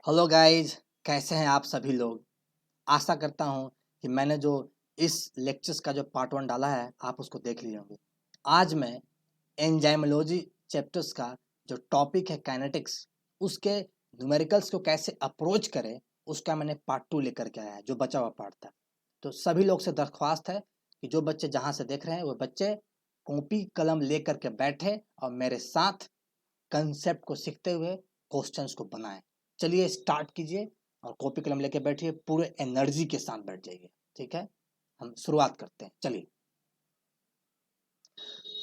Hello guys, कैसे हैं आप सभी लोग। आशा करता हूं कि मैंने जो इस लेक्चर्स का जो पार्ट 1 डाला है आप उसको देख लिए होंगे। आज मैं एंजाइमोलॉजी चैप्टर्स का जो टॉपिक है काइनेटिक्स, उसके न्यूमेरिकल्स को कैसे अप्रोच करें उसका मैंने पार्ट 2 लेकर के आया है, जो बचा हुआ पार्ट था। तो सभी लोग से दरख्वास्त है कि जो बच्चे जहाँ से देख रहे हैं वो बच्चे कॉपी कलम लेकर के बैठे और मेरे साथ कंसेप्ट को सीखते हुए क्वेश्चंस को बनाएं। चलिए स्टार्ट कीजिए और कॉपी कलम लेके बैठिए, पूरे एनर्जी के साथ बैठ जाइए। ठीक है, हम शुरुआत करते हैं। चलिए,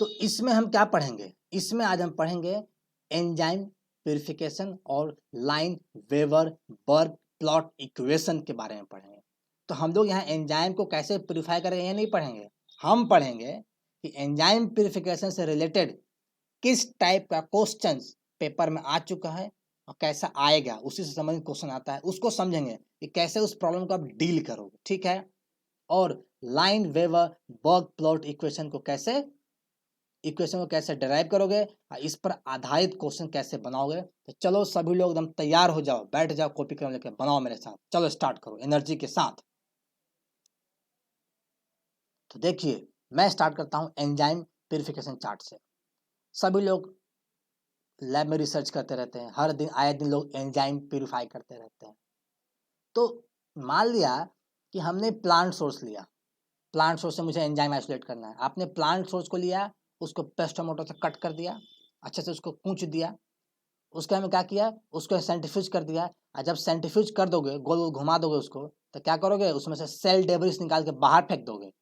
तो इसमें हम क्या पढ़ेंगे? इसमें आज हम पढ़ेंगे एंजाइम प्यूरिफिकेशन और लाइन वेवर बर्ग प्लॉट इक्वेशन के बारे में पढ़ेंगे। तो हम लोग यहाँ एंजाइम को कैसे प्यूरिफाई करें ये नहीं पढ़ेंगे, हम पढ़ेंगे कि एंजाइम प्यूरिफिकेशन से रिलेटेड किस टाइप का क्वेश्चन पेपर में आ चुका है और कैसा आएगा, उसी से संबंधित क्वेश्चन आता है, उसको समझेंगे कि कैसे उस प्रॉब्लम को आप डील करोगे। ठीक है, और लाइन वेवर बर्ग प्लॉट इक्वेशन को कैसे डिराइव करोगे और इस पर आधारित क्वेश्चन कैसे बनाओगे। तो चलो सभी लोग एकदम तैयार हो जाओ, बैठ जाओ, कॉपी कलम लेकर बनाओ मेरे साथ। चलो स्टार्ट करो एनर्जी के साथ। तो देखिए, मैं स्टार्ट करता हूं एंजाइम प्यूरिफिकेशन चार्ट से। सभी लोग लैब में रिसर्च करते रहते हैं, हर दिन आए दिन लोग एंजाइम प्यूरिफाई करते रहते हैं। तो मान लिया कि हमने प्लांट सोर्स लिया, प्लांट सोर्स से मुझे एंजाइम आइसोलेट करना है। आपने प्लांट सोर्स को लिया, उसको पेस्ट टोमेटो से कट कर दिया, अच्छे से उसको कूच दिया, उसके हमें क्या किया, उसको सेंट्रीफ्यूज कर दिया। और जब सेंट्रीफ्यूज कर दोगे, गोल गोल घुमा दोगे उसको, तो क्या करोगे, उसमें से सेल डेब्रिस निकाल के बाहर फेंक दोगे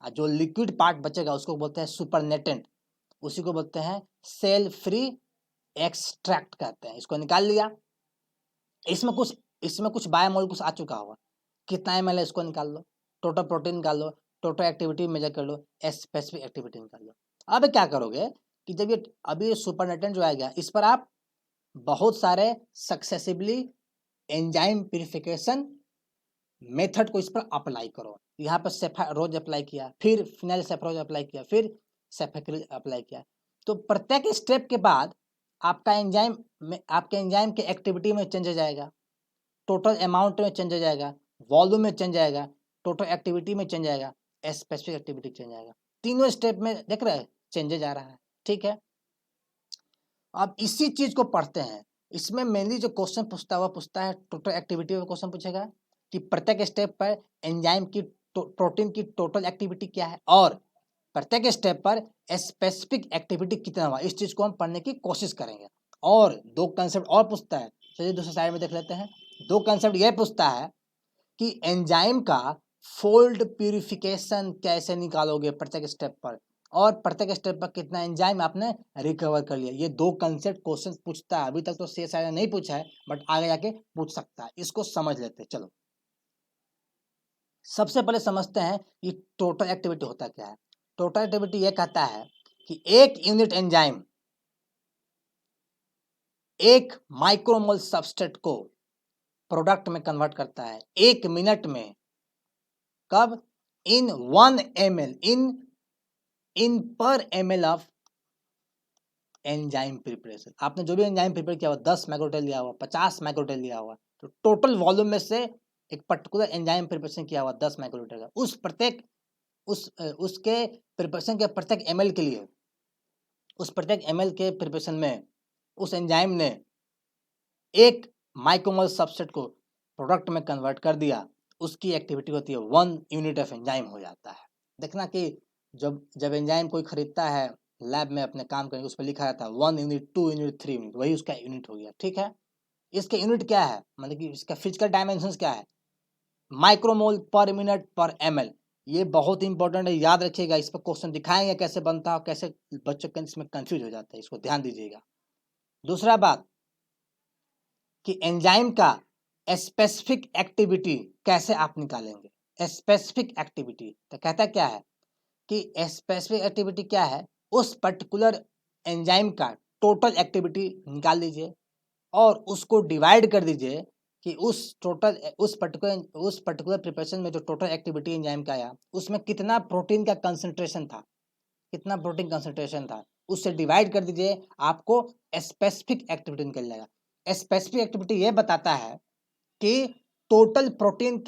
और जो लिक्विड पार्ट बचेगा उसको बोलते हैं सुपरनेटेंट, उसी को बोलते हैं सेल फ्री एक्सट्रैक्ट कहते हैं। इसको निकाल लिया, इसमें कुछ बायोमोलिक्यूल्स आ चुका होगा, कितना ml है इसको निकाल लो, टोटल प्रोटीन निकाल लो, टोटल एक्टिविटी मेजर कर लो, स्पेसिफिक एक्टिविटी निकाल लो। अब क्या करोगे कि जब ये अभी सुपरनेटेंट जो आएगा, इस पर आप बहुत सारे सक्सेसिवली एंजाइम प्यूरिफिकेशन मेथड को इस पर अप्लाई करो। यहाँ पर सेफारोज अप्लाई किया, फिर फिनाइल सेफारोज अप्लाई किया, फिर सेफेक्रिल अप्लाई किया। तो प्रत्येक स्टेप के बाद आपके एंजाइम के एक्टिविटी में चेंज हो जाएगा, टोटल अमाउंट में चेंज हो जाएगा, वॉल्यूम में चेंज आएगा, टोटल एक्टिविटी में चेंज आएगा, स्पेसिफिक एक्टिविटी चेंज आएगा। तीनों स्टेप में देख रहे हैं चेंजेज आ रहा है। ठीक है, अब इसी चीज को पढ़ते हैं। इसमें मेनली जो क्वेश्चन पूछता है वो पूछता है टोटल एक्टिविटी का क्वेश्चन पूछेगा कि प्रत्येक स्टेप पर एंजाइम की प्रोटीन की टोटल एक्टिविटी क्या है और प्रत्येक स्टेप पर स्पेसिफिक एक्टिविटी कितना हुआ। इस चीज को हम पढ़ने की कोशिश करेंगे। और दो कंसेप्ट और पूछता है, चलिए दूसरे साइड में देख लेते हैं। दो कंसेप्ट यह पूछता है कि एंजाइम का फोल्ड प्यूरिफिकेशन कैसे निकालोगे प्रत्येक स्टेप पर, और प्रत्येक स्टेप पर कितना एंजाइम आपने रिकवर कर लिया। ये दो कंसेप्ट क्वेश्चन पूछता है। अभी तक तो CSIR ने नहीं पूछा है, बट आगे जाके पूछ सकता है। इसको समझ लेते हैं। चलो सबसे पहले समझते हैं कि टोटल एक्टिविटी होता क्या है। टोटल एक्टिविटी यह कहता है कि एक यूनिट एंजाइम एक माइक्रोमोल सबस्ट्रेट को प्रोडक्ट में कन्वर्ट करता है 1 मिनट में। कब? इन 1 ml इन पर ml ऑफ एंजाइम प्रिपरेशन। आपने जो भी एंजाइम प्रिपेयर किया हुआ, 10 माइक्रोटेल लिया हुआ, 50 माइक्रोटेल लिया हुआ, तो टोटल वॉल्यूम में से एक पर्टिकुलर एंजाइम प्रिपरेशन किया हुआ 10 माइक्रोटेल का, उसके प्रिपरेशन के प्रत्येक ml के लिए, उस प्रत्येक ml के प्रिपरेशन में उस एंजाइम ने एक माइक्रोमोल सबसेट को प्रोडक्ट में कन्वर्ट कर दिया। उसकी एक्टिविटी होती है 1 यूनिट ऑफ एंजाइम हो जाता है। देखना कि जब एंजाइम कोई खरीदता है लैब में अपने काम करने, उस पर लिखा रहता है 1 यूनिट, 2 यूनिट, 3 यूनिट, वही उसका यूनिट हो गया। ठीक है, इसके यूनिट क्या है, मतलब कि इसका फिजिकल डायमेंशन क्या है, माइक्रोमोल पर मिनट पर ml। ये बहुत इंपॉर्टेंट है, याद रखिएगा। इस पर क्वेश्चन दिखाएंगे कैसे बनता है, कैसे बच्चों के इसमें कंफ्यूज हो जाता है, इसको ध्यान दीजिएगा। दूसरा बात कि एंजाइम का स्पेसिफिक एक्टिविटी कैसे आप निकालेंगे। स्पेसिफिक एक्टिविटी तो कहता क्या है कि स्पेसिफिक एक्टिविटी क्या है, उस पर्टिकुलर एंजाइम का टोटल एक्टिविटी निकाल लीजिए और उसको डिवाइड कर दीजिए कि उस पर्टिकुलर प्रिपरेशन में जो टोटल एक्टिविटी एंजाइम का आया, उसमें कितना प्रोटीन का कंसंट्रेशन था, कितना प्रोटीन कंसंट्रेशन था, उससे डिवाइड कर दीजिए, आपको स्पेसिफिक एक्टिविटी निकल जाएगा। स्पेसिफिक एक्टिविटी ये बताता है कि टोटल प्रोटीन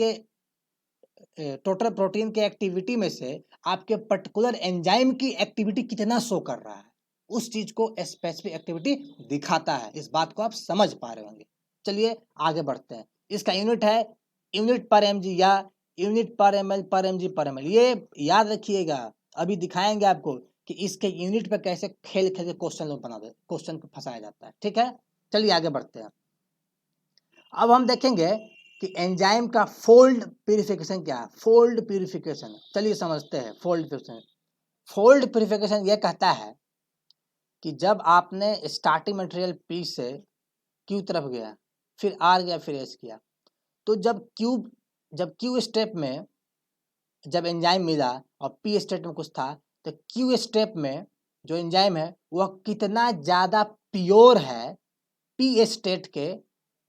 के एक्टिविटी में से आपके पर्टिकुलर एंजाइम की एक्टिविटी कितना शो कर रहा है, उस चीज को स्पेसिफिक एक्टिविटी दिखाता है। इस बात को आप समझ पा रहे होंगे। चलिए आगे बढ़ते हैं। इसका यूनिट है यूनिट पर एमजी या यूनिट पर एमएल पर एमजी पर एमएल। ये याद रखिएगा, अभी दिखाएंगे आपको कि इसके यूनिट पे कैसे खेल खेल के क्वेश्चन को फंसाया जाता है। ठीक है, चलिए आगे बढ़ते हैं। अब हम देखेंगे कि एंजाइम का फोल्ड प्यूरिफिकेशन क्या है। फोल्ड प्यूरिफिकेशन चलिए समझते हैं। फोल्ड प्यूरिफिकेशन यह कहता है कि जब आपने स्टार्टिंग मटेरियल पी से क्यू तरफ गया, फिर आर गया, फिर एस किया, तो जब क्यू स्टेप में जब एंजाइम मिला और पी स्टेट में कुछ था, तो क्यू स्टेप में जो एंजाइम है वह कितना ज्यादा प्योर है पी स्टेट के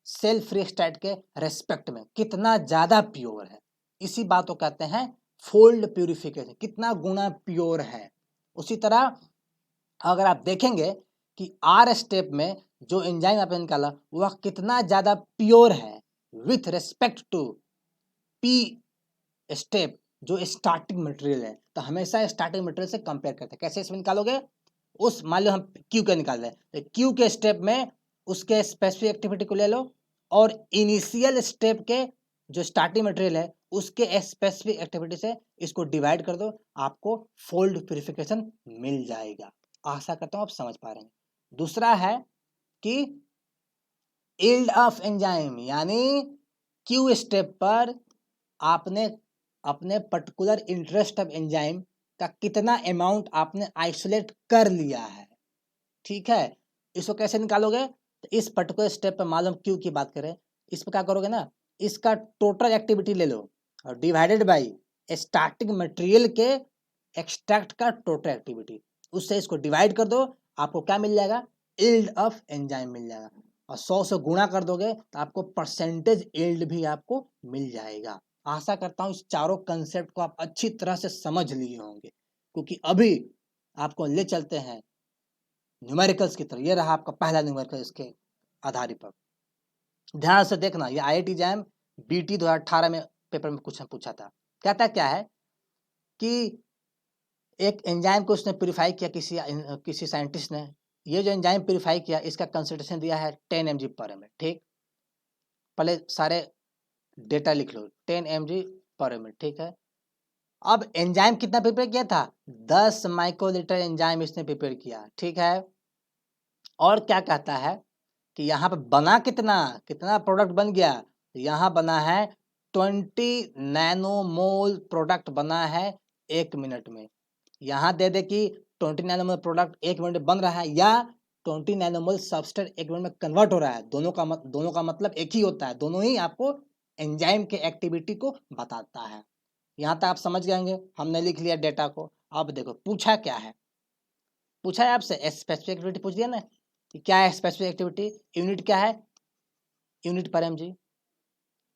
सेल फ्री स्टेट के रेस्पेक्ट में, कितना ज्यादा प्योर है, इसी बात को कहते हैं फोल्ड प्यूरिफिकेशन, कितना गुना प्योर है। उसी तरह अगर आप देखेंगे कि आर स्टेप में जो एंजाइम आपने निकाला वह कितना ज्यादा प्योर है with respect to P step जो स्टार्टिंग मटेरियल है, तो हमेशा स्टार्टिंग मटेरियल से कंपेयर करते हैं। कैसे इसमें निकालोगे, उस मान लो हम क्यू के निकाल रहे हैं, तो क्यू के स्टेप में उसके स्पेसिफिक एक्टिविटी को ले लो और इनिशियल स्टेप के जो स्टार्टिंग मटेरियल है उसके स्पेसिफिक एक्टिविटी से इसको डिवाइड कर दो, आपको फोल्ड प्यूरिफिकेशन मिल जाएगा। आशा करता हूं आप समझ पा रहे हैं। दूसरा है कि यील्ड ऑफ एंजाइम, यानी क्यू स्टेप पर आपने अपने पर्टिकुलर इंटरेस्ट ऑफ एंजाइम का कितना अमाउंट आपने आइसोलेट कर लिया है। ठीक है, इसको कैसे निकालोगे, तो इस पर्टिकुलर स्टेप पे मालूम क्यू की बात करें, इस पर क्या करोगे ना, इसका टोटल एक्टिविटी ले लो और डिवाइडेड बाय स्टार्टिंग मटेरियल के एक्सट्रैक्ट का टोटल एक्टिविटी, उससे इसको डिवाइड कर दो, आपको क्या मिल जाएगा, यील्ड ऑफ एंजाइम मिल जाएगा। और 100 से गुणा कर दोगे तो आपको परसेंटेज यील्ड भी आपको मिल जाएगा। आशा करता हूँ इस चारों कंसेप्ट को आप अच्छी तरह से समझ लिए होंगे, क्योंकि अभी आपको ले चलते हैं न्यूमेरिकल्स की तरफ। ये रहा आपका पहला न्यूमेरिकल, इसके आधारित पर ध्यान से देखना। ये IIT जैम BT 2018 में पेपर में कुछ पूछा था। कहता क्या है कि एक एंजाइम को उसने प्यूरिफाई किया, किसी साइंटिस्ट ने। ये जो एंजाइम प्यूरिफाई किया इसका कंसंट्रेशन दिया है 10 mg पर ml। ठीक, पहले सारे डेटा लिख लो, 10 mg पर ml। ठीक है, अब एंजाइम कितना प्रिपेयर किया था, 10 माइक्रोलीटर एंजाइम इसने प्रिपेयर किया। ठीक है, और क्या कहता है कि यहाँ पे बना कितना प्रोडक्ट बन गया, यहाँ बना है 20 नैनोमोल प्रोडक्ट बना है 1 मिनट में। यहाँ दे दे कि 20 नैनोमोल प्रोडक्ट 1 मिनट में बन रहा है या 20 नैनोमोल सबस्ट्रेट 1 मिनट में कन्वर्ट हो रहा है, दोनों का मतलब एक ही होता है, दोनों ही आपको एंजाइम के एक्टिविटी को बताता है। यहाँ तक आप समझ गए, हमने लिख लिया डेटा को। अब देखो पूछा क्या है, पूछा है आपसे स्पेसिफिक एक्टिविटी पूछ दिया ना कि क्या है स्पेसिफिक एक्टिविटी, यूनिट क्या है, यूनिट पर mg।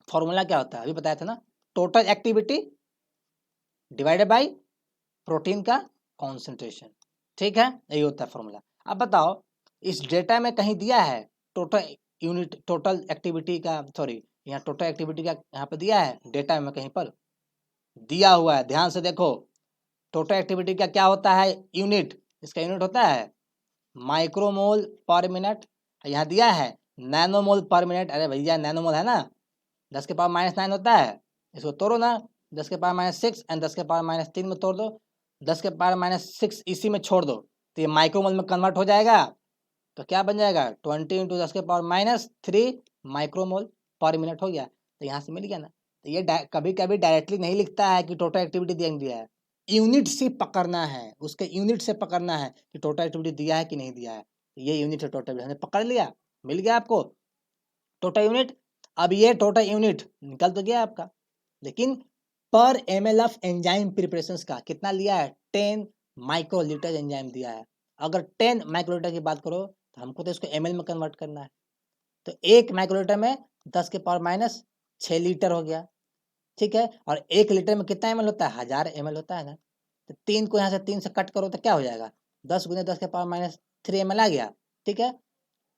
फॉर्मूला क्या होता है, अभी बताया था ना, total activity divided by protein का कॉन्सेंट्रेशन। ठीक है, यही होता है फॉर्मूला। अब बताओ इस डेटा में कहीं दिया है टोटल एक्टिविटी का, सॉरी यहाँ टोटल एक्टिविटी का यहाँ पे दिया है डेटा में, कहीं पर दिया हुआ है, ध्यान से देखो। टोटल एक्टिविटी का क्या होता है यूनिट, इसका यूनिट होता है माइक्रोमोल पर मिनट। यहाँ दिया है नैनोमोल पर मिनट। अरे भैया नैनोमोल है ना, 10 के पावर -9 होता है, इसको तोड़ो ना, 10 के पावर -6 एंड 10 के पावर -3 में तोड़ दो, 10 के पावर -6 इसी में छोड़ दो, तो ये माइक्रोमोल में कन्वर्ट हो जाएगा। तो क्या बन जाएगा, 20 × 10 के पावर -3 माइक्रोमोल पर मिनट हो गया। तो यहाँ से मिल गया ना। तो ये कभी कभी डायरेक्टली नहीं लिखता है कि टोटल एक्टिविटी दिया है, यूनिट से पकड़ना है, उसके यूनिट से पकड़ना है कि टोटल एक्टिविटी दिया है कि नहीं दिया है। ये यूनिट है टोटल, हमने पकड़ लिया, मिल गया आपको टोटल यूनिट। अब ये टोटल यूनिट निकल तो गया आपका, लेकिन पर ml ऑफ एंजाइम प्रिपरेशन का कितना लिया है, 10 माइक्रोलीटर एंजाइम दिया है। अगर 10 माइक्रोलीटर की बात करो तो हमको तो इसको ml में कन्वर्ट करना है। तो 1 माइक्रोलीटर में 10 के पावर -6 लीटर हो गया। ठीक है, और 1 लीटर में कितना ml होता है, 1000 ml होता है ना। तो 3 को यहाँ से 3 से कट करो तो क्या हो जाएगा, 10 × 10 के पावर -3 ml आ गया। ठीक है,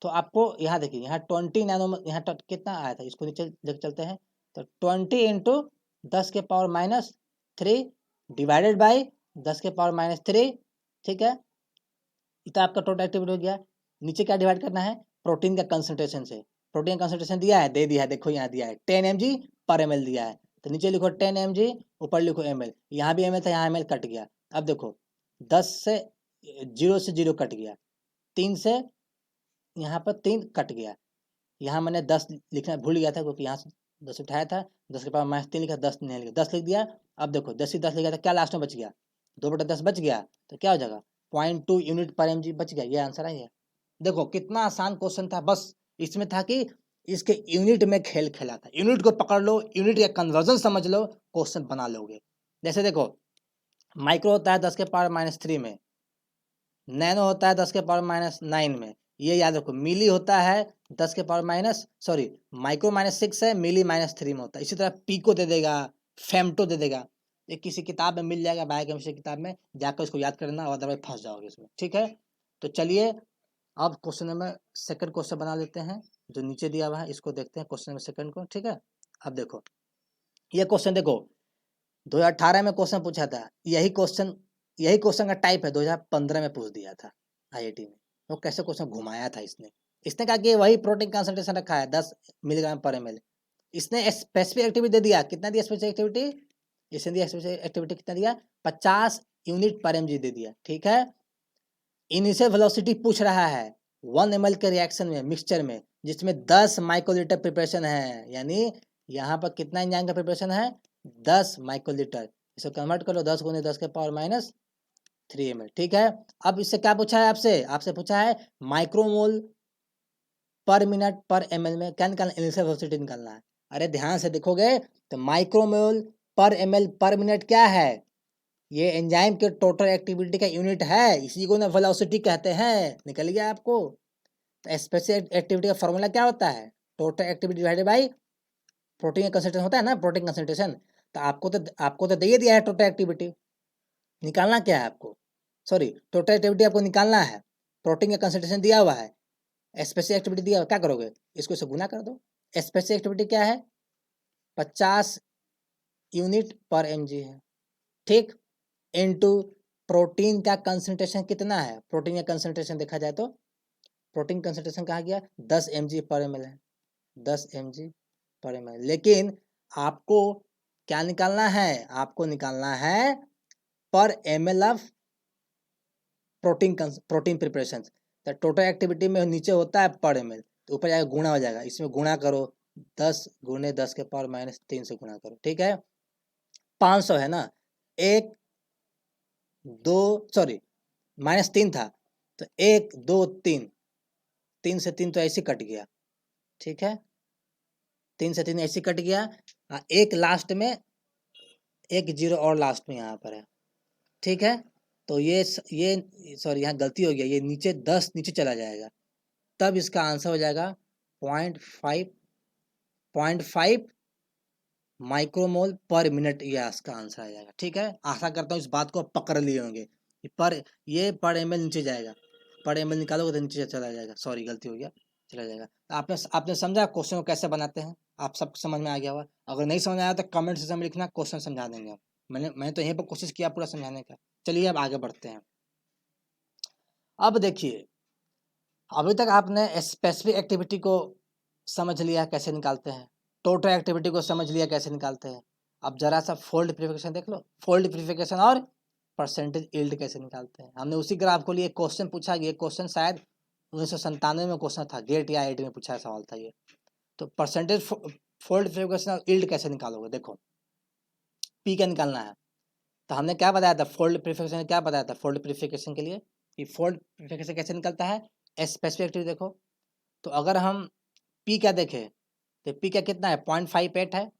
तो आपको यहाँ देखिए, यहाँ 20 नैनो, यहाँ कितना आया था, इसको नीचे लेकर चलते हैं। तो 20 इंटू 10⁻³ डिवाइडेड बाई 10⁻3, ठीक है। इतना आपका टोटल एक्टिविटी हो गया। नीचे क्या डिवाइड करना है, प्रोटीन का कंसंट्रेशन से। प्रोटीन कंसंट्रेशन दिया है, दे दिया है, देखो यहाँ दिया है 10 mg/ml दिया है। तो नीचे लिखो 10 mg, ऊपर लिखो ml। यहाँ भी ml था, यहाँ ml कट गया। अब देखो 10 से 0 से 0 कट गया, 3 से यहाँ पर 3 कट गया। यहाँ मैंने 10 लिखना भूल गया था, क्योंकि यहाँ से 10 उठाया था, 10⁻³ लिखा, 10 नहीं लिखा, 10 लिख दिया। अब देखो 10 ही 10 लिखा था, क्या लास्ट में बच गया, 2/10 बच गया। तो क्या हो जाएगा, 0.2 यूनिट पर mg बच गया। ये आंसर है। देखो कितना आसान क्वेश्चन था, बस इसमें था कि इसके यूनिट में खेल खेला था। यूनिट को पकड़ लो, यूनिट का कन्वर्जन समझ लो, क्वेश्चन बना लोगे। जैसे देखो माइक्रो होता है 10⁻³ में, नैनो होता है 10⁻⁹ में, ये याद रखो। मिली होता है 10⁻, माइक्रो -6 है, मिली -3 में होता है। इसी तरह पीको दे देगा, फेम्टो दे देगा। ये किसी किताब में मिल जाएगा, बायोकेमिस्ट्री किताब में जाकर इसको याद करना, अदरवाइज फंस जाओगे इसमें, ठीक है। तो चलिए अब क्वेश्चन नंबर सेकंड क्वेश्चन बना लेते हैं, जो नीचे दिया हुआ है, इसको देखते हैं क्वेश्चन नंबर सेकंड को, ठीक है। अब देखो ये क्वेश्चन, देखो 2018 में क्वेश्चन पूछा था, यही क्वेश्चन का टाइप है 2015 में पूछ दिया था आईआईटी में। वो कैसे क्वेश्चन घुमाया था इसने कहा कि वही प्रोटीन कंसंट्रेशन रखा है 10 mg/ml। इसने स्पेसिफिक एक्टिविटी दे दिया, कितना दिया स्पेसिफिक एक्टिविटी, इसने दिया स्पेसिफिक एक्टिविटी कितना दिया, 50 यूनिट पर mg दे दिया, ठीक है। इनिशियल वेलोसिटी पूछ रहा है 1 ml के रिएक्शन में, मिक्सचर में, जिसमें 10 माइक्रोलीटर प्रिपरेशन है, यानी यहाँ पर कितना एंजाइम का प्रिपरेशन है, 10 माइक्रोलीटर। इसको कन्वर्ट कर लो, 10 × 10⁻³ ml, ठीक है। अब इससे क्या पूछा है, आपसे पूछा है माइक्रोमोल पर मिनट पर ml में क्या निकालना, इनिशियल वेलोसिटी निकालना है। अरे ध्यान से देखोगे तो माइक्रोमोल पर ml पर मिनट क्या है, ये एंजाइम के टोटल एक्टिविटी का यूनिट है, इसी को ना वेलोसिटी कहते हैं। निकल गया आपको। तो स्पेसिफिक एक्टिविटी का फॉर्मूला क्या होता है, total activity divided by protein concentration होता है ना, प्रोटीन कंसंट्रेशन। तो आपको तो दे दिया है टोटल एक्टिविटी, निकालना क्या है आपको, टोटल एक्टिविटी आपको निकालना है। प्रोटीन का कंसंट्रेशन दिया हुआ है, स्पेसिफिक एक्टिविटी दिया हुआ, क्या करोगे, इसको से गुना कर दो। स्पेसिफिक एक्टिविटी क्या है, 50 यूनिट पर mg है, ठीक, इनटू प्रोटीन का कंसंट्रेशन कितना है। प्रोटीन का कंसंट्रेशन देखा जाए तो प्रोटीन कंसंट्रेशन कहा गया 10 mg/ml है, 10 mg/ml। लेकिन आपको क्या निकालना है, आपको निकालना है पर ml ऑफ प्रोटीन प्रिपरेशन। तो टोटल एक्टिविटी में नीचे होता है पर ml, तो ऊपर जाकर गुणा हो जाएगा, इसमें गुणा करो, 10 × 10⁻³ से गुणा करो, ठीक है। 500 है ना, 1 2 -3 था, तो 1 2 3, 3 से 3 तो ऐसे कट गया, ठीक है, 3 से 3 ऐसे कट गया। एक लास्ट में, एक 0 और लास्ट में यहाँ पर है, ठीक है। तो ये यहाँ गलती हो गया, ये नीचे 10 नीचे चला जाएगा, तब इसका आंसर हो जाएगा 0.5 माइक्रोमोल पर मिनट, ये इसका आंसर आ जाएगा, ठीक है। आशा करता हूँ इस बात को पकड़ लिए होंगे। ये पर ml नीचे जाएगा, पर ml निकालोगे तो नीचे चला जाएगा, गलती हो गया, चला जाएगा। आपने समझा क्वेश्चन को कैसे बनाते हैं, आप सब समझ में आ गया होगा। अगर नहीं समझ आया तो कमेंट सेक्शन में लिखना, क्वेश्चन समझा देंगे आप। मैंने तो यहीं पर कोशिश किया पूरा समझाने का। चलिए अब आगे बढ़ते हैं। अब देखिए, अभी तक आपने स्पेसिफिक एक्टिविटी को समझ लिया कैसे निकालते हैं, टोटल एक्टिविटी को समझ लिया कैसे निकालते हैं। अब जरा सा फोल्ड प्रिफिकेशन देख लो, फोल्ड प्रिफिकेशन और परसेंटेज यील्ड कैसे निकालते हैं। हमने उसी ग्राफ को लिए क्वेश्चन पूछा, ये क्वेश्चन शायद 1997 में क्वेश्चन था, गेट या आईआईटी में पूछा सवाल था ये। तो परसेंटेज फोल्ड प्रिफिकेशन और यील्ड कैसे निकालोगे, देखो पी क्या निकालना है। तो हमने क्या बताया था, फोल्ड प्रिफिकेशन क्या बताया था, फोल्ड प्रिफिकेशन के लिए कि फोल्ड प्रिफिकेशन कैसे निकलता है, स्पेसिफिक एक्टिविटी देखो। तो अगर हम पी क्या देखें, तो पी क्या कितना है, 0.58 है।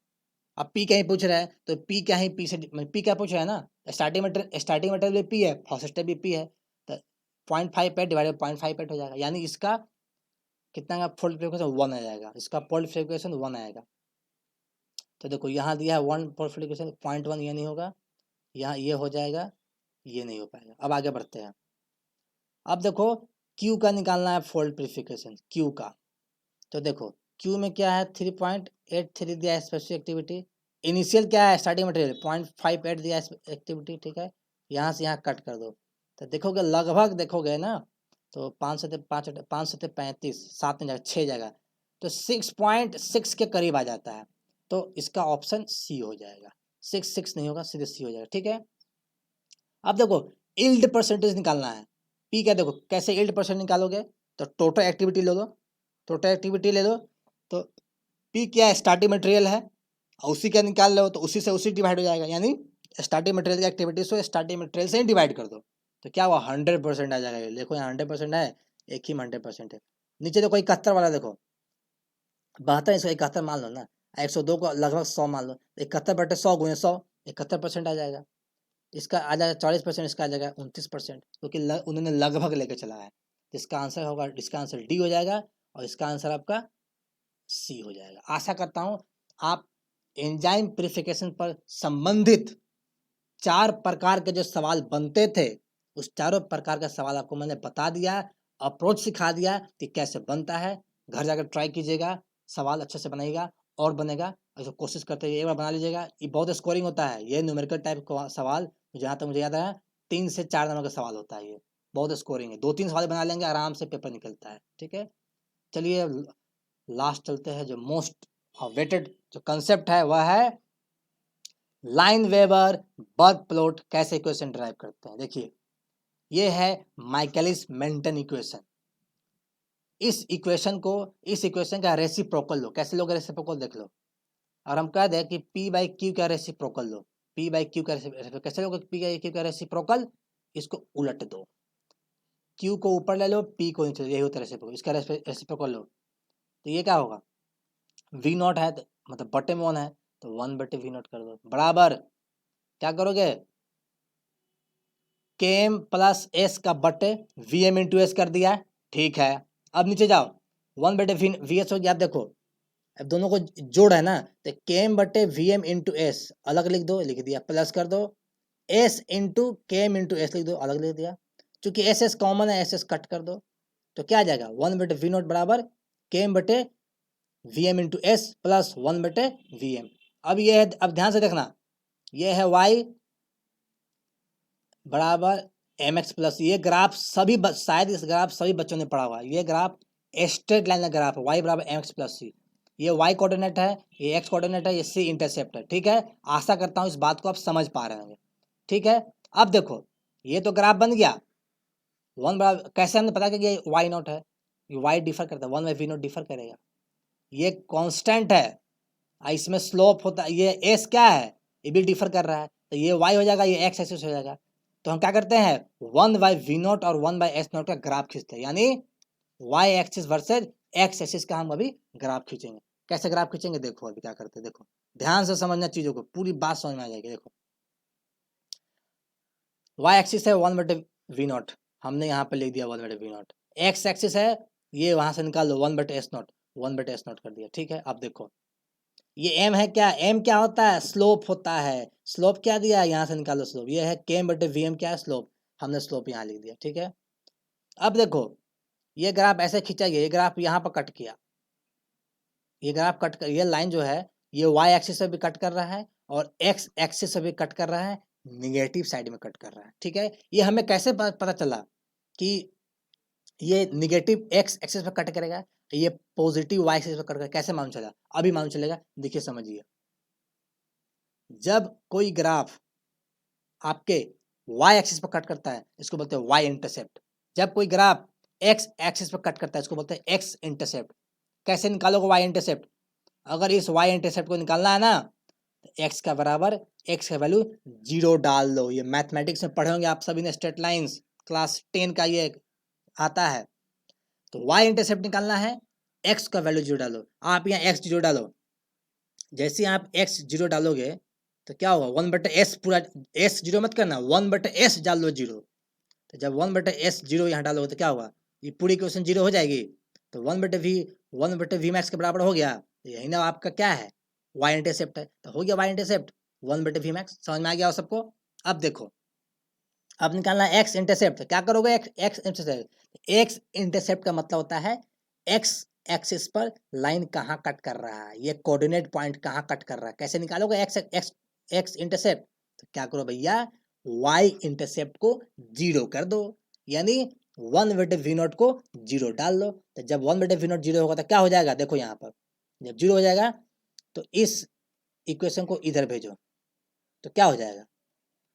अब पी क्या ही पूछ रहा है, तो पी क्या ही पी से पी क्या पूछ रहा है ना, स्टार्टिंग मटेरियल भी पी है, फर्स्ट स्टेप भी पी है, तो 0.58 डिवाइडेड 0.58 हो जाएगा, यानी इसका कितना का फोल्ड फ्रिक्वेंसी 1 आ जाएगा, इसका फोल्ड फ्रिक्वेंसी 1 आएगा। तो देखो यहाँ दिया है 1 फोल्ड फ्रिक्वेंसी, 0.1 ये नहीं होगा, यहाँ ये हो जाएगा, ये नहीं हो पाएगा। अब आगे बढ़ते हैं। अब देखो क्यू का निकालना है फोल्ड प्रिफिकेशन क्यू का। तो देखो क्यू में क्या है 3.83 दिया है स्पेसिफिक एक्टिविटी, इनिशियल क्या है स्टार्टिंग मटेरियल 0.58 दिया है एक्टिविटी, ठीक है। यहाँ से यहाँ कट कर दो तो देखोगे लगभग देखोगे ना, तो 5 से 35 7 में जाएगा 6 जाएगा, तो 6.6 के करीब आ जाता है। तो इसका ऑप्शन सी हो जाएगा, 6 नहीं होगा, सीधे सी हो जाएगा, ठीक है। अब देखो यील्ड परसेंटेज निकालना है, पी क्या, देखो कैसे यील्ड परसेंट निकालोगे, तो टोटल एक्टिविटी ले लो, टोटल एक्टिविटी ले लो, तो पी क्या है स्टार्टिंग मटेरियल है, और उसी का निकाल लो तो उसी से उसी डिवाइड हो जाएगा, यानी स्टार्टिंग मटेरियल की एक्टिविटी से स्टार्टिंग मटेरियल से ही डिवाइड कर दो, तो क्या हुआ 100% आ जाएगा। देखो यहाँ 100% है, एक ही में 100% है। नीचे देखो 71 वाला देखो 72, इसको 71 मान लो ना, 102 को लगभग 100 मान लो, 71/100 गुणे 100 71% आ जाएगा। इसका आ जाएगा 40%, इसका आ जाएगा 29%, क्योंकि उन्होंने लगभग लेके चला है। इसका आंसर होगा, इसका आंसर डी हो जाएगा और इसका आंसर आपका सी हो जाएगा। आशा करता हूं आप एंजाइम प्यूरिफिकेशन पर संबंधित 4 प्रकार के जो सवाल बनते थे, उस चारों प्रकार का सवाल आपको मैंने बता दिया, अप्रोच सिखा दिया कि कैसे बनता है। घर जाकर ट्राई कीजिएगा, सवाल अच्छे से बनाइएगा और बनेगा, ऐसे कोशिश करते रहिए, एक बार बना लीजिएगा। ये बहुत स्कोरिंग होता है, ये न्यूमेरिकल टाइप का सवाल, जहाँ तक मुझे याद है 3 से 4 नंबर का सवाल होता है, ये बहुत स्कोरिंग है। 2-3 सवाल बना लेंगे आराम से पेपर निकलता है, ठीक है। चलिए लास्ट चलते हैं, जो मोस्ट वेटेड जो कंसेप्ट है वह है लाइन वेबर बर्ग प्लॉट कैसे इक्वेशन ड्राइव करते हैं। देखिए ये है माइकलिस मेंटन इक्वेशन। इस इक्वेशन का रेसिप्रोकल लो, कैसे लोगे रेसिप्रोकल देख लो। और हम कह दें कि P बाई क्यू का reciprocal low, P by Q का कैसे लोगे P बाई क्यू का रेसिप्रोकल, इसको उलट दो, Q को ऊपर ले लो P को नीचे, यही होता है रेसिप्रोकल। इसका रेसिप्रोकल लो तो ये क्या होगा, V नॉट है तो, मतलब बटे में 1 है तो 1/V नॉट कर दो, बराबर क्या करोगे Km प्लस एस का बटे Vm इंटू एस कर दिया, ठीक है। अब नीचे जाओ 1/VS हो गया। आप देखो अब दोनों को जोड़ है ना, तो Km बटे Vm इंटू एस अलग लिख दो, लिख दिया, प्लस कर दो S into Km into S लिख दो, अलग लिख दिया। चूंकि एस एस कॉमन है, एस एस कट कर दो, तो क्या आ जाएगा 1/V नॉट बराबर Km बटे Vm into S plus 1/Vm। अब ये है, अब ध्यान से देखना, ये है y बराबर mx प्लस, ये ग्राफ सभी शायद इस ग्राफ सभी बच्चों ने पढ़ा हुआ है। ये ग्राफ स्ट्रेट लाइन का ग्राफ है, y बराबर mx प्लस सी। ये y कोऑर्डिनेट है, ये x कोऑर्डिनेट है, ये c इंटरसेप्ट है, ठीक है। आशा करता हूँ इस बात को आप समझ पा रहे होंगे, ठीक है। अब देखो ये तो ग्राफ बन गया, 1 बराबर कैसे हमने पता किया कि y नॉट है, ये y डिफर करता है, 1/v नॉट डिफर करेगा, ये कांस्टेंट है, इसमें स्लोप होता है, ये s क्या है, ये भी डिफर कर रहा है, तो ये y हो जाएगा, ये x एक्सिस हो जाएगा। तो हम क्या करते हैं 1/v नॉट और 1/s नॉट का ग्राफ खींचते हैं, यानी y axis versus x axis का हम अभी ग्राफ खींचेंगे। कैसे ग्राफ खींचेंगे देखो, अभी क्या करते हैं, देखो ध्यान से समझना चीजों को, पूरी बात समझ में आ जाएगी। देखो y एक्सिस है 1/v नॉट, हमने यहाँ पे लिख दिया 1/v नॉट। x एक्सिस है, ये वहां से निकाल लो 1/s नॉट, 1/s नॉट कर दिया, ठीक है। अब देखो ये m है, क्या m क्या होता है, स्लोप होता है। स्लोप क्या दिया है, यहाँ से निकालो स्लोप, ये है Km बटे Vm क्या है स्लोप, हमने स्लोप यहाँ लिख दिया, ठीक है। अब देखो ये ग्राफ ऐसे खींचा गया, ये ग्राफ यहाँ पर कट किया, ये ग्राफ कट कर, ये लाइन जो है ये y एक्सिस से भी कट कर रहा है और x एक्सिस से भी कट कर रहा है, निगेटिव साइड में कट कर रहा है, ठीक है। ये हमें कैसे पता चला कि ये निगेटिव x एक्सिस पे कट करेगा, ये पॉजिटिव y एक्सिस पे कट करेगा, कैसे मालूम चला, अभी मालूम चलेगा, देखिए समझिए। जब कोई ग्राफ आपके y एक्सिस पर कट करता है, इसको बोलते हैं y इंटरसेप्ट। जब कोई ग्राफ x एक्सिस पर कट करता है, इसको बोलते हैं x इंटरसेप्ट। कैसे निकालोगे y इंटरसेप्ट, अगर इस y इंटरसेप्ट को निकालना है ना, तो x का बराबर x का वैल्यू 0 डाल दो। ये मैथमेटिक्स में पढ़े होंगे आप सभी ने, स्ट्रेट लाइंस क्लास 10 का ये आता है। तो y इंटरसेप्ट निकालना है, x का वैल्यू 0 डालो, आप यहाँ x 0 डालो। जैसे ही आप x 0 डालोगे तो क्या होगा 1/s, पूरा s 0 मत करना, 1/s डाल लो 0। तो जब 1/s 0 यहाँ डालोगे तो क्या होगा, ये पूरी इक्वेशन 0 हो जाएगी। तो 1/v मैक्स के बराबर हो गया, तो यही ना आपका क्या है y इंटरसेप्ट है, तो हो गया y इंटरसेप्ट 1/v मैक्स। समझ में आ गया सबको। अब देखो अब निकालना है एक्स इंटरसेप्ट। क्या करोगे? X intercept. एक्स इंटरसेप्ट का मतलब होता है एक्स एक्सिस पर लाइन कहाँ कट कर रहा है, ये कोऑर्डिनेट पॉइंट कहाँ कट कर रहा है। कैसे निकालोगे एक्स एक्स एक्स इंटरसेप्ट? तो क्या करो भैया, वाई इंटरसेप्ट को जीरो कर दो, यानी 1/v0 को जीरो डाल दो। तो जब 1/v0 जीरो होगा तो क्या हो जाएगा? देखो यहाँ पर जब जीरो हो जाएगा तो इस इक्वेशन को इधर भेजो तो क्या हो जाएगा?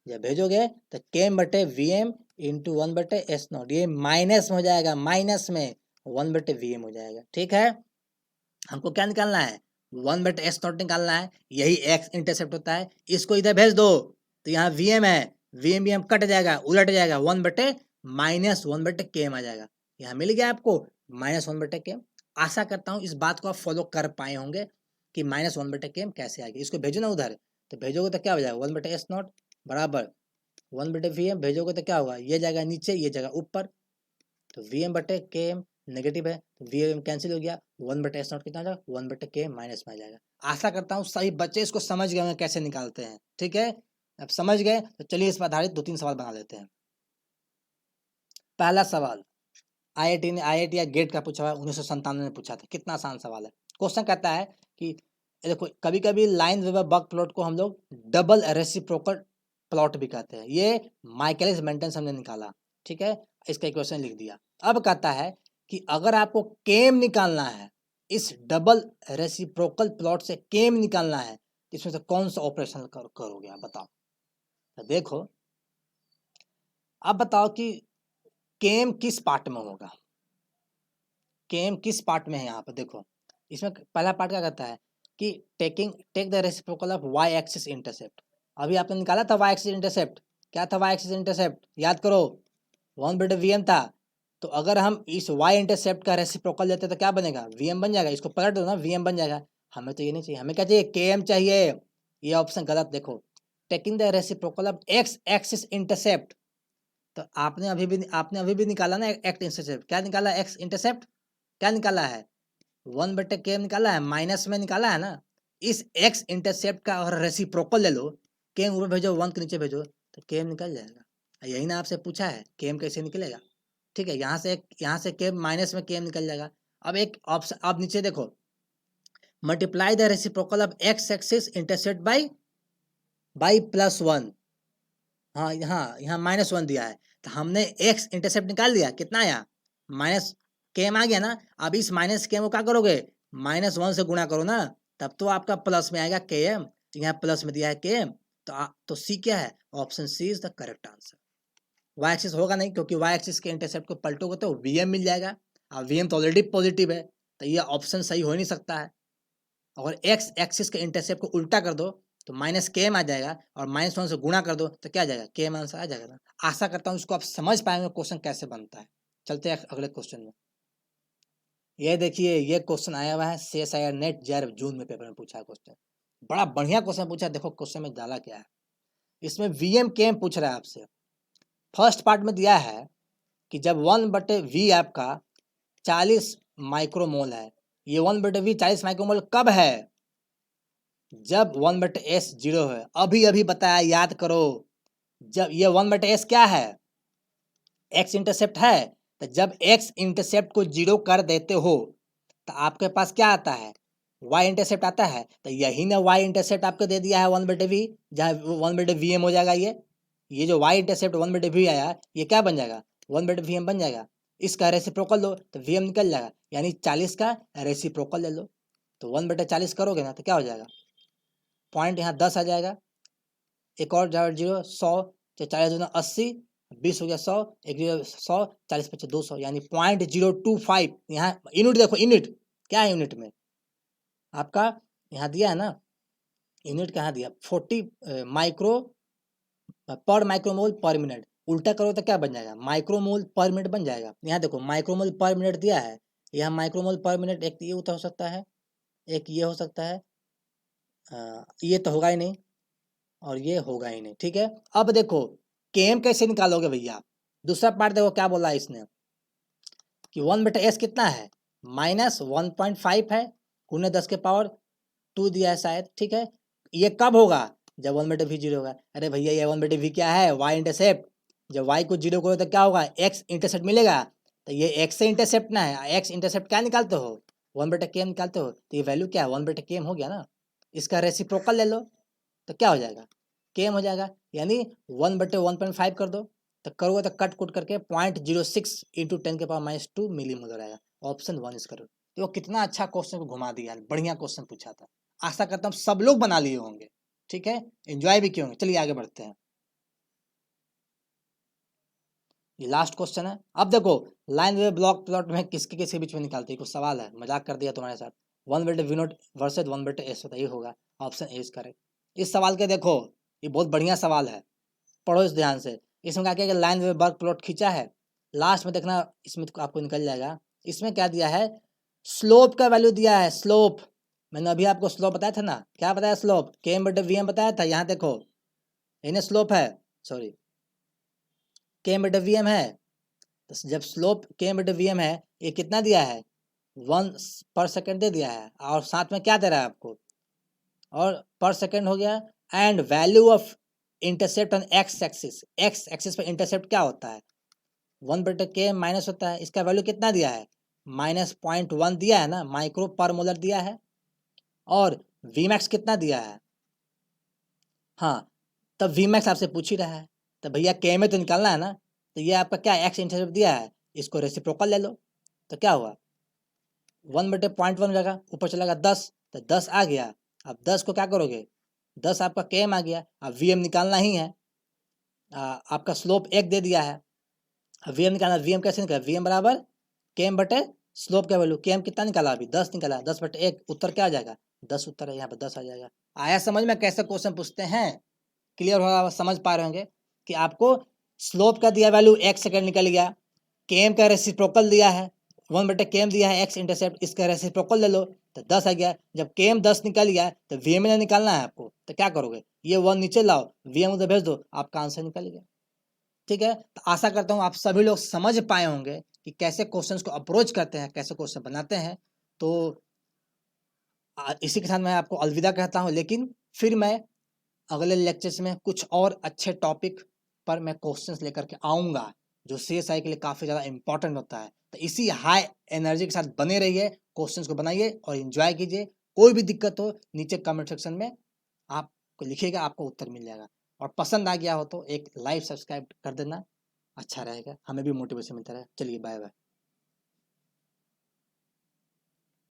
जब भेजोगे तो Km/Vm इंटू 1/S0, ये माइनस में हो जाएगा, माइनस में 1/Vm हो जाएगा। ठीक है, हमको क्या निकालना है? 1/S0 निकालना है, यही एक्स इंटरसेप्ट होता है। इसको इधर भेज दो तो यहाँ Vm है, Vm कट जाएगा, उलट जाएगा, 1/-1/Km आ जाएगा। यहाँ मिल गया आपको -1/Km। आशा करता हूँ इस बात को आप फॉलो कर पाए होंगे कि -1/Km कैसे आएगी। इसको भेजो ना उधर, तो भेजोगे तो क्या हो जाएगा? 1/S0 बराबर 1/Vm। भेजोगे तो क्या होगा? ये जाएगा नीचे, ये जाएगा ऊपर, तो Vm/Km नेगेटिव है तो Vm कैंसिल हो गया। 1/S0 कितना जाएगा? 1/Km माइनस में आ जाएगा। आशा करता हूँ सभी बच्चे इसको समझ गए होंगे कैसे निकालते हैं। ठीक है, अब समझ गए तो चलिए इस पर आधारित 2-3 सवाल बना लेते हैं। पहला सवाल IIT या गेट का पूछा हुआ, 1997 में पूछा था। कितना आसान सवाल है। क्वेश्चन कहता है कि देखो, कभी कभी लाइन वेबर बर्क प्लॉट को हम लोग डबल रेसिप्रोकल प्लॉट भी कहते हैं। ये माइकलिस मेंटन हमने निकाला। ठीक है, इसका इक्वेशन लिख दिया। अब कहता है कि अगर आपको केम निकालना है, इस डबल रेसिप्रोकल प्लॉट से केम निकालना है, इसमें से कौन सा ऑपरेशन करोगे आप बताओ। तो देखो, अब बताओ कि केम किस पार्ट में होगा, केम किस पार्ट में है। यहाँ पर देखो, इसमें पहला पार्ट क्या कहता है कि take the reciprocal of y axis intercept. अभी आपने निकाला था वाई एक्सिस इंटरसेप्ट। क्या था वाई एक्सिस इंटरसेप्ट? याद करो, 1/Vm था। तो अगर हम इस वाई इंटरसेप्ट का रेसिप्रोकल लेते तो क्या बनेगा? Vm बन जाएगा। इसको पलट दो ना, Vm बन जाएगा। हमें तो ये नहीं चाहिए, हमें क्या चाहिए? Km चाहिए। ये ऑप्शन गलत। देखो, taking the reciprocal of x axis intercept, तो आपने अभी भी निकाला ना एक्स इंटरसेप्ट। क्या निकाला? एक्स इंटरसेप्ट क्या निकाला है? 1/Km निकाला है, माइनस में निकाला है ना। इस एक्स इंटरसेप्ट का और रेसिप्रोकल ले लो, Km ऊपर भेजो, 1 के नीचे भेजो तो Km निकल जाएगा। यही ना आपसे पूछा है, Km कैसे निकलेगा। ठीक है, यहाँ से Km माइनस में Km निकल जाएगा। अब एक ऑप्शन, अब नीचे देखो, multiply the reciprocal of x axis intercept by +1। हाँ, यहाँ -1 दिया है, तो हमने एक्स इंटरसेप्ट निकाल लिया। कितना आया? -Km आ गया ना। अब इस -Km को क्या करोगे? -1 से गुणा करो ना, तब तो आपका प्लस में आएगा Km। यहाँ प्लस में दिया है Km, तो सी क्या है? Option C is the correct answer. Y axis होगा नहीं, क्योंकि वाई एक्सिस के इंटरसेप्ट को पलटोगे तो Vm मिल जाएगा। अब Vm तो ऑलरेडी पॉजिटिव है, तो ये ऑप्शन सही हो ही नहीं सकता है। अगर एक्स एक्सिस के इंटरसेप्ट को उल्टा कर दो तो -Km आ जाएगा, और -1 से गुणा कर दो तो क्या आ जाएगा? Km आंसर आ जाएगा ना। आशा करता हूँ इसको आप समझ पाएंगे क्वेश्चन कैसे बनता है। चलते हैं अगले क्वेश्चन में। ये देखिए, ये क्वेश्चन आया हुआ है CSIR नेट JAR जून में पेपर में पूछा है क्वेश्चन। बड़ा बढ़िया क्वेश्चन पूछा है। देखो क्वेश्चन में डाला क्या है, इसमें Vm Km पूछ रहा है आपसे। फर्स्ट पार्ट में दिया है कि जब 1/V आपका 40 माइक्रोमोल है, ये 1/V 40 माइक्रोमोल कब है? जब 1/S 0 है। अभी अभी बताया, याद करो। जब ये 1/S क्या है? एक्स इंटरसेप्ट है। तो जब एक्स इंटरसेप्ट को 0 कर देते हो तो आपके पास क्या आता है? वाई इंटरसेप्ट आता है। तो यही ना वाई इंटरसेप्ट आपको दे दिया है 1/V, जहाँ 1/Vm हो जाएगा। ये जो वाई इंटरसेप्ट 1/V आया, ये क्या बन जाएगा? 1/Vm बन जाएगा। इसका रेसिप्रोकल लो तो Vm निकल जाएगा, यानी 40 का रेसिप्रोकल ले लो। तो 1/40 करोगे ना तो क्या हो जाएगा? पॉइंट यहाँ 10 आ जाएगा, एक और 0, 100, 40 दूना 80, 20 हो गया 100, 100, 40 पच्चीस 200, यानी 0.025। यहाँ यूनिट देखो, यूनिट क्या है? यूनिट में आपका यहाँ दिया है ना, यूनिट कहाँ दिया? 40 माइक्रो पर माइक्रोमोल पर मिनट। उल्टा करो तो क्या बन जाएगा? माइक्रोमोल पर मिनट बन जाएगा। यहाँ देखो, माइक्रोमोल पर मिनट दिया है, यहाँ माइक्रोमोल पर मिनट एक ये हो सकता है, एक ये हो सकता है, ये तो होगा ही नहीं, और ये होगा ही नहीं। ठीक है, अब देखो Km कैसे निकालोगे भैया। दूसरा पार्ट देखो क्या बोला है इसने कि 1/S कितना है? -1.5 है, गुने 10 के पावर 2 दिया है शायद। ठीक है, ये कब होगा? जब 1/V 0 होगा। अरे भैया, ये 1/V क्या है? Y intercept. जब y को 0 करो तो क्या होगा, x इंटरसेप्ट मिलेगा। तो ये x से इंटरसेप्ट ना है, x इंटरसेप्ट क्या निकालते हो, 1/k निकालते हो, तो ये वैल्यू क्या है 1/k हो गया ना। इसका रेसिप्रोकल ले लो तो क्या हो जाएगा, km हो जाएगा, यानी 1/1.5 कर दो, तो करोगे तो कट कुट करके 0.06 इंटू 10⁻² मिलीमोलर आएगा। Option 1 is correct. तो कितना अच्छा क्वेश्चन को घुमा दिया, बढ़िया क्वेश्चन पूछा था। आशा करता हूँ सब लोग बना लिए होंगे, ठीक है, एंजॉय भी किए होंगे। चलिए आगे बढ़ते हैं, ये लास्ट क्वेश्चन है। अब देखो लाइन वे ब्लॉक प्लॉट में किसके किसके बीच में निकालते हैं, कुछ सवाल है, मजाक कर दिया तुम्हारे साथ। 1/v नॉट वर्सेज 1/s होता है, ये होगा, ऑप्शन ए इज करेक्ट। इस सवाल के देखो, ये बहुत बढ़िया सवाल है, पढ़ो इस ध्यान से। इसमें क्या किया, लाइन वे वर्क प्लॉट खींचा है, लास्ट में देखना इसमें आपको निकल जाएगा। इसमें क्या दिया है, स्लोप का वैल्यू दिया है, स्लोप। मैंने अभी आपको स्लोप बताया था ना, क्या बताया स्लोप, km/vm बताया था। यहाँ देखो इन्हें स्लोप है, सॉरी km/vm है, तो जब स्लोप km/vm है, ये कितना दिया है 1/सेकंड दे दिया है, और साथ में क्या दे रहा है आपको, और पर सेकंड हो गया। And value of intercept on x axis पर इंटरसेप्ट क्या होता है 1/k माइनस होता है, इसका वैल्यू कितना दिया है -0.1 दिया है ना, माइक्रो पर मोलर दिया है। और Vmax कितना दिया है, हाँ, तब Vmax आपसे पूछ ही रहा है, तो भैया k में तो निकालना है ना, तो ये आपका क्या एक्स इंटरसेप्ट दिया है, इसको रेसिप्रोकल ले लो, तो क्या हुआ 1/0.1 हो जाएगा, ऊपर चलेगा 10, तो 10 आ गया। अब 10 को क्या करोगे, 10 आपका km आ गया, अब Vm निकालना ही है। आपका स्लोप 1 दे दिया है, अब Vm निकालना, Vm कैसे निकाला, Vm बराबर km बटे स्लोप का वैल्यू, km कितना निकाला अभी 10 निकाला, 10/1, उत्तर क्या आ जाएगा 10, उत्तर है यहाँ पे 10 आ जाएगा। आया समझ में कैसे क्वेश्चन पूछते हैं, क्लियर होगा, समझ पा रहे होंगे कि आपको स्लोप का दिया वैल्यू 1 सेकंड निकल गया, km का रेसिप्रोकल दिया है 1/km दिया है, एक्स इंटरसेप्ट, इसका रेसिप्रोकल ले लो तो 10 आ गया। जब km 10 निकल गया तो Vm निकालना है आपको, तो क्या करोगे, ये 1 नीचे लाओ, Vm उधर भेज दो, आपका आंसर निकल गया। ठीक है, तो आशा करता हूँ आप सभी लोग समझ पाए होंगे कि कैसे क्वेश्चंस को अप्रोच करते हैं, कैसे क्वेश्चन बनाते हैं। तो इसी के साथ मैं आपको अलविदा कहता हूँ, लेकिन फिर मैं अगले लेक्चर्स में कुछ और अच्छे टॉपिक पर मैं क्वेश्चंस लेकर के आऊँगा, जो CSI के लिए काफ़ी ज़्यादा इंपॉर्टेंट होता है। तो इसी हाई एनर्जी के साथ बने रहिए, क्वेश्चंस को बनाइए और एंजॉय कीजिए। कोई भी दिक्कत हो नीचे कमेंट सेक्शन में आपको लिखिएगा, आपको उत्तर मिल जाएगा। और पसंद आ गया हो तो एक लाइक सब्सक्राइब कर देना, अच्छा रहेगा, हमें भी मोटिवेशन मिलता रहेगा। चलिए बाय बाय।